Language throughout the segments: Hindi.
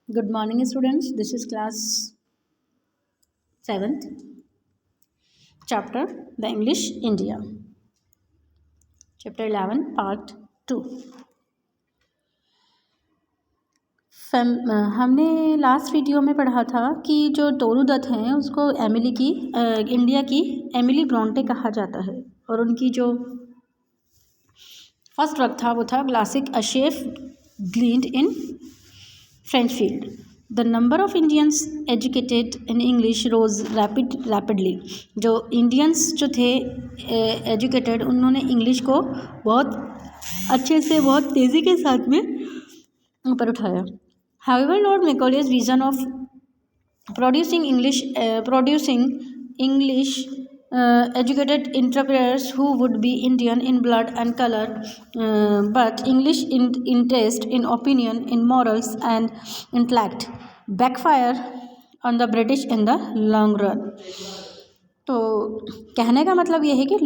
Good morning, students. This is class 7th, chapter The English India, chapter 11, part 2. हमने लास्ट वीडियो में पढ़ा था कि जो टोरू दत्त हैं उसको इंडिया की एमिली ब्रोंटे कहा जाता है और उनकी जो फर्स्ट वर्क था वो था classic a chef gleaned in French field. The number of Indians educated in English rose rapidly. जो इंडियंस जो थे एजुकेटेड उन्होंने इंग्लिश को बहुत अच्छे से बहुत तेज़ी के साथ में ऊपर उठाया. However, Lord Macaulay's vision of producing English educated entrepreneurs who would be Indian in blood and color, but English in taste, in opinion, in morals and intellect, backfire on the British in the long run. तो कहने का मतलब ये है कि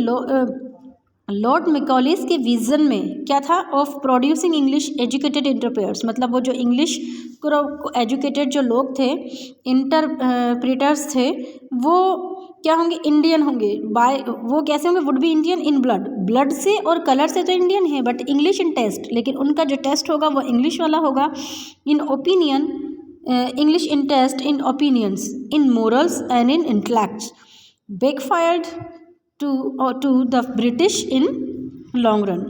लॉर्ड मैकॉलेज के विज़न में क्या था, of producing English educated interpreters, मतलब वो जो इंग्लिश को एजुकेटेड जो लोग थे, इंटरप्रेटर्स थे, वो क्या होंगे, इंडियन होंगे. वो कैसे होंगे, would be Indian in blood से और कलर से तो इंडियन है, बट इंग्लिश इन टेस्ट, लेकिन उनका जो टेस्ट होगा वो इंग्लिश वाला होगा. In opinion, English in taste, in opinions, in morals and in intellects, backfired to the British in long run.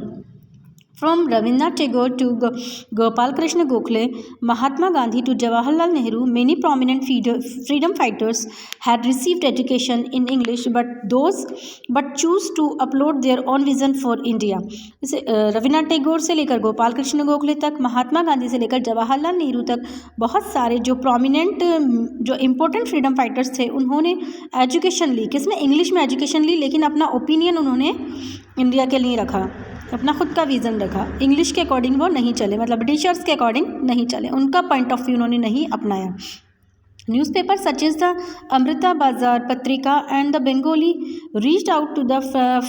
From Rabindranath Tagore to Gopal Krishna Gokhale, Mahatma Gandhi to Jawaharlal Nehru, many prominent freedom fighters had received education in English, but choose to upload their own vision for India. जैसे रविन्द्रनाथ टैगोर से लेकर गोपाल कृष्ण गोखले तक, महात्मा गांधी से लेकर जवाहरलाल नेहरू तक, बहुत सारे जो प्रोमिनेंट जो इम्पोर्टेंट फ्रीडम फाइटर्स थे उन्होंने एजुकेशन ली. किसमें, इंग्लिश में एजुकेशन ली, लेकिन अपना ओपिनियन उन्होंने इंडिया के लिए रखा, अपना खुद का विज़न रखा. इंग्लिश के अकॉर्डिंग वो नहीं चले, मतलब ब्रिटिशर्स के अकॉर्डिंग नहीं चले, उनका पॉइंट ऑफ व्यू उन्होंने नहीं अपनाया. Newspaper such as the Amrita Bazar Patrika and the Bengalee reached out to the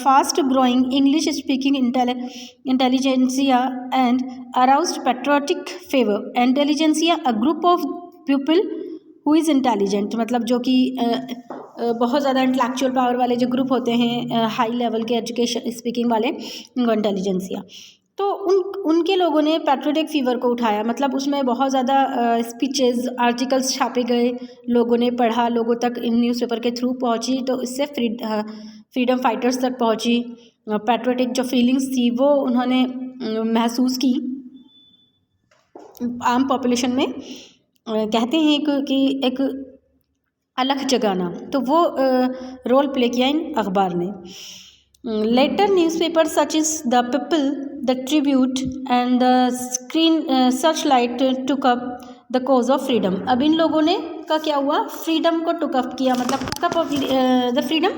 fast growing English speaking intelligentsia and aroused patriotic fervour. Intelligentsia, a group of people who is intelligent, मतलब जो कि बहुत ज़्यादा इंटेलेक्चुअल पावर वाले जो ग्रुप होते हैं, हाई लेवल के एजुकेशन स्पीकिंग वाले, उनको इंटेलिजेंसिया. तो उनके लोगों ने पैट्रियोटिक फीवर को उठाया, मतलब उसमें बहुत ज़्यादा स्पीचेस, आर्टिकल्स छापे गए, लोगों ने पढ़ा, लोगों तक इन न्यूज़पेपर के थ्रू पहुंची, तो इससे फ्रीडम फाइटर्स तक पहुंची. पैट्रियोटिक जो फीलिंग्स थी वो उन्होंने महसूस की आम पॉपुलेशन में. कहते हैं कि एक अलग जगाना, तो वो रोल प्ले किया इन अखबार ने. Later newspaper such as the People, the Tribune and the screen search light took up the cause of freedom. अब इन लोगों ने का क्या हुआ, फ्रीडम को टुकअप किया, मतलब टुकअप ऑफ द फ्रीडम,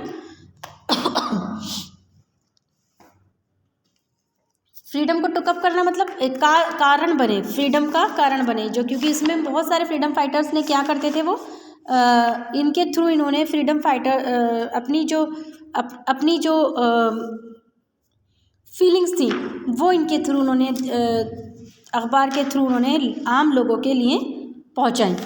फ्रीडम को टुकअप करना मतलब एक कारण बने, फ्रीडम का कारण बने, जो क्योंकि इसमें बहुत सारे फ्रीडम फाइटर्स ने क्या करते थे, वो इनके थ्रू इन्होंने फ्रीडम फाइटर अपनी जो फीलिंग्स थी वो इनके थ्रू उन्होंने अखबार के थ्रू उन्होंने आम लोगों के लिए पहुंचाई.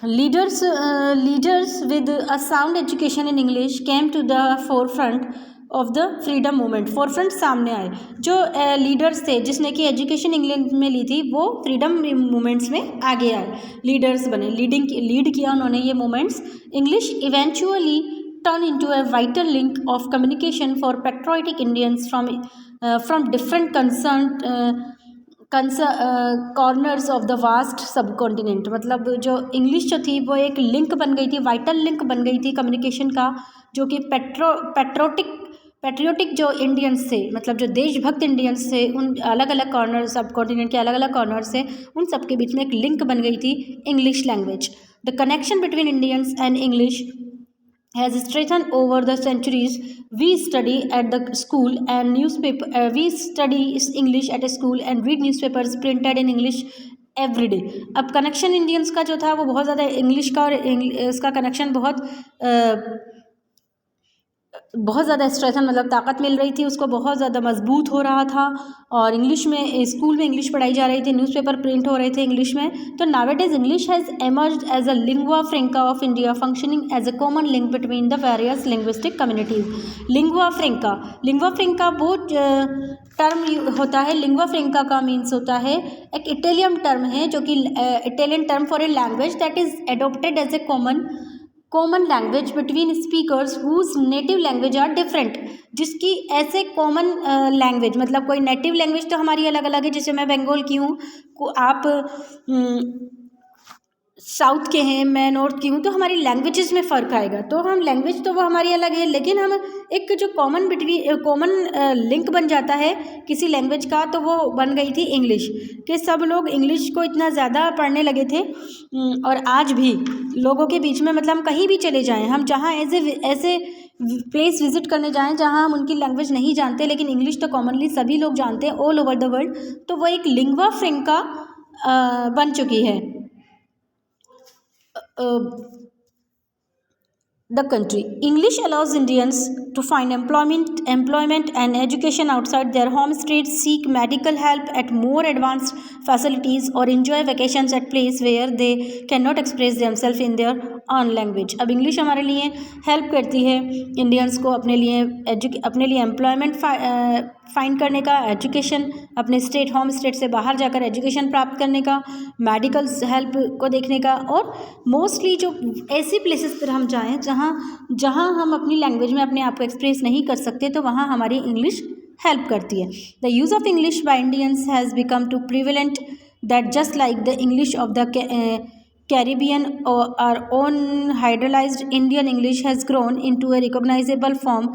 Leaders with a sound education in English came to the forefront of the freedom movement. forefront सामने आए, जो लीडर्स थे जिसने कि एजुकेशन इंग्लैंड में ली थी, वो फ्रीडम मूवमेंट्स में आगे आए, लीडर्स बने, लीड किया उन्होंने ये movements. English eventually turn into a vital link of communication for patriotic Indians from different corners of the vast सब कॉन्टिनेंट. मतलब जो इंग्लिश जो थी वो एक लिंक बन गई थी, वाइटल लिंक बन गई थी कम्युनिकेशन का, जो कि पैट्रियोटिक जो इंडियंस थे, मतलब जो देशभक्त इंडियंस थे, उन अलग अलग कॉर्नर सब कॉन्टिनेंट के अलग अलग कॉर्नर से उन सब के बीच में एक लिंक बन गई थी, English language. The connection between Indians and English has strengthened over the centuries. We study at the school and newspaper. We study English at a school and read newspapers printed in English every day. अब कनेक्शन इंडियंस का जो था वो बहुत ज़्यादा इंग्लिश का और इसका कनेक्शन बहुत बहुत ज़्यादा स्ट्रेस मतलब ताकत मिल रही थी उसको, बहुत ज़्यादा मजबूत हो रहा था। और इंग्लिश में स्कूल में इंग्लिश पढ़ाई जा रही थी, न्यूज़पेपर प्रिंट हो रहे थे इंग्लिश में। तो nowadays English has emerged as a lingua franca of India, functioning as a common link between the various linguistic communities. Lingua franca वो टर्म होता है। लिंगुआ फ्रेंका का मीन्स होता है एक इटालियन टर्म है, जो कि Italian term for a language that is adopted as a common language between speakers whose native language are different. जिसकी ऐसे कॉमन लैंग्वेज मतलब कोई नेटिव लैंग्वेज तो हमारी अलग अलग है, जैसे मैं बंगाल की हूँ, आप साउथ के हैं, मैं नॉर्थ की हूँ, तो हमारी लैंग्वेजेस में फ़र्क आएगा। तो हम लैंग्वेज तो वो हमारी अलग है, लेकिन हम एक जो कॉमन लिंक बन जाता है किसी लैंग्वेज का, तो वो बन गई थी इंग्लिश। कि सब लोग इंग्लिश को इतना ज़्यादा पढ़ने लगे थे। और आज भी लोगों के बीच में मतलब हम कहीं भी चले जाएं, हम जहाँ ऐसे प्लेस विजिट करने जाएं जहाँ हम उनकी लैंग्वेज नहीं जानते, लेकिन इंग्लिश तो कॉमनली सभी लोग जानते हैं ऑल ओवर द वर्ल्ड। तो वो एक लिंग्वा फ्रेंका बन चुकी है the country. English allows Indians to find employment and education outside their home states, seek medical help at more advanced facilities, or enjoy vacations at places where they cannot express themselves in their own language. अब इंग्लिश हमारे लिए हेल्प करती है इंडियंस को अपने लिए एम्प्लॉयमेंट फाइंड करने का, एजुकेशन अपने होम स्टेट से बाहर जाकर एजुकेशन प्राप्त करने का, मेडिकल हेल्प को देखने का, और मोस्टली जो ऐसी प्लेसेस पर हम जाएं जहाँ हम अपनी लैंग्वेज में अपने आप को एक्सप्रेस नहीं कर सकते, तो वहाँ हमारी इंग्लिश हेल्प करती है। The use of English by Indians has become too prevalent that just like the English of the Caribbean or our own hydrolyzed Indian English has grown into a recognizable form।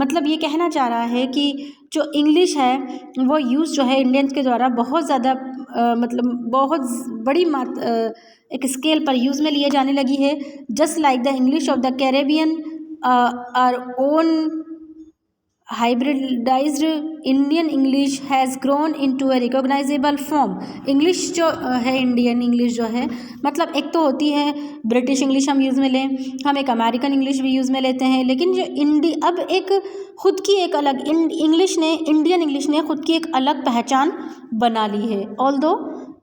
मतलब ये कहना चाह रहा है कि जो इंग्लिश है वो यूज़ जो है इंडियंस के द्वारा बहुत ज़्यादा मतलब बहुत बड़ी एक स्केल पर यूज़ में लिए जाने लगी है। Just like the English of the Caribbean our own hybridised Indian English has grown into a recognisable form. English जो है इंडियन इंग्लिश जो है मतलब एक तो होती है ब्रिटिश इंग्लिश हम यूज़ में लें, हम एक अमेरिकन इंग्लिश भी यूज़ में लेते हैं, लेकिन जो अब एक खुद की एक अलग इंडियन इंग्लिश ने खुद की एक अलग पहचान बना ली है। Although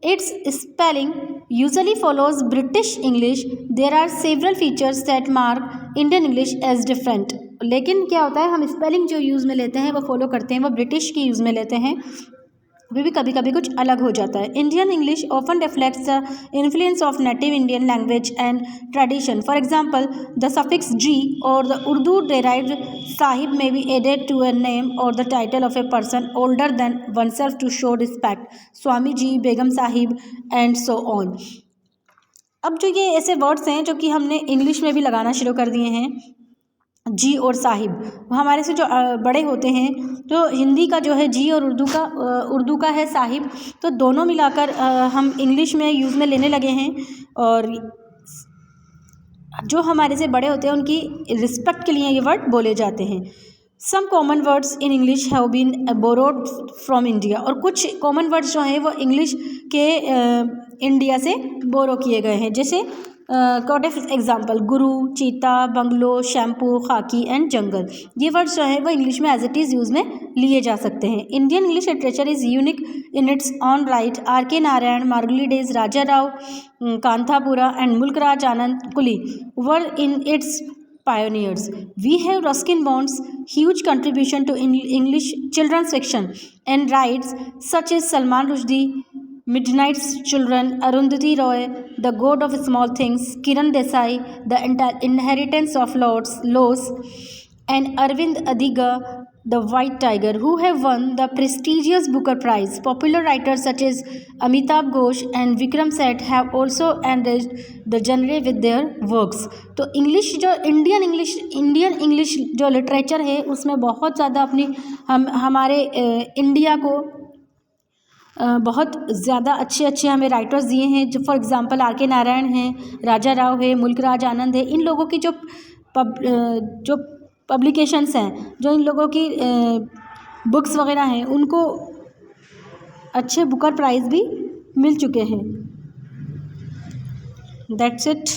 it's spelling usually follows British English, there are several features that mark Indian English as different। लेकिन क्या होता है, हम स्पेलिंग जो यूज़ में लेते हैं वो फॉलो करते हैं, वो ब्रिटिश की यूज़ में लेते हैं, वो भी कभी कभी कुछ अलग हो जाता है। Indian English often reflects the influence of native Indian language and tradition. For example the suffix ji or the Urdu derived sahib may be added to a name or the title of a person older than oneself to show respect, swami ji, begum sahib and so on. अब जो ये ऐसे वर्ड्स हैं जो कि हमने इंग्लिश में भी लगाना शुरू कर दिए हैं, जी और साहिब, वो हमारे से जो बड़े होते हैं, तो हिंदी का जो है जी और उर्दू का है साहिब, तो दोनों मिलाकर हम इंग्लिश में यूज़ में लेने लगे हैं। और जो हमारे से बड़े होते हैं उनकी रिस्पेक्ट के लिए ये वर्ड बोले जाते हैं। Some common words in English have been borrowed from India. और कुछ कॉमन वर्ड्स जो हैं वो इंग्लिश के इंडिया से बोरो किए गए हैं, जैसे गॉट एग्जाम्पल गुरु, चीता, बंगलो, शैम्पू, खाकी एंड जंगल। ये वर्ड्स जो है वो इंग्लिश में एज इट इज़ यूज़ में लिए जा सकते हैं। Indian English literature is unique in its own right. R K. Narayan, Malgudi Days, Raja Rao, Kanthapura and Mulk Raj Anand Coolie were in its pioneers. We have Ruskin Bond's huge contribution to English children's fiction and writes such as Salman Rushdie, Midnight's Children, Arundhati Roy, The God of Small Things, Kiran Desai, The Inheritance of Loss, and Arvind Adiga, The White Tiger, who have won the prestigious Booker Prize. Popular writers such as Amitabh Ghosh and Vikram Seth have also enriched the genre with their works. तो इंग्लिश जो इंडियन इंग्लिश जो लिटरेचर है उसमें बहुत ज़्यादा हमारे इंडिया को बहुत ज़्यादा अच्छे हमें राइटर्स दिए हैं। जो फॉर एग्ज़ाम्पल आर.के. नारायण हैं, राजा राव है, मुल्कराज आनंद है। इन लोगों की जो पब्लिकेशंस हैं, जो इन लोगों की बुक्स वगैरह हैं, उनको अच्छे बुकर प्राइज़ भी मिल चुके हैं। That's it.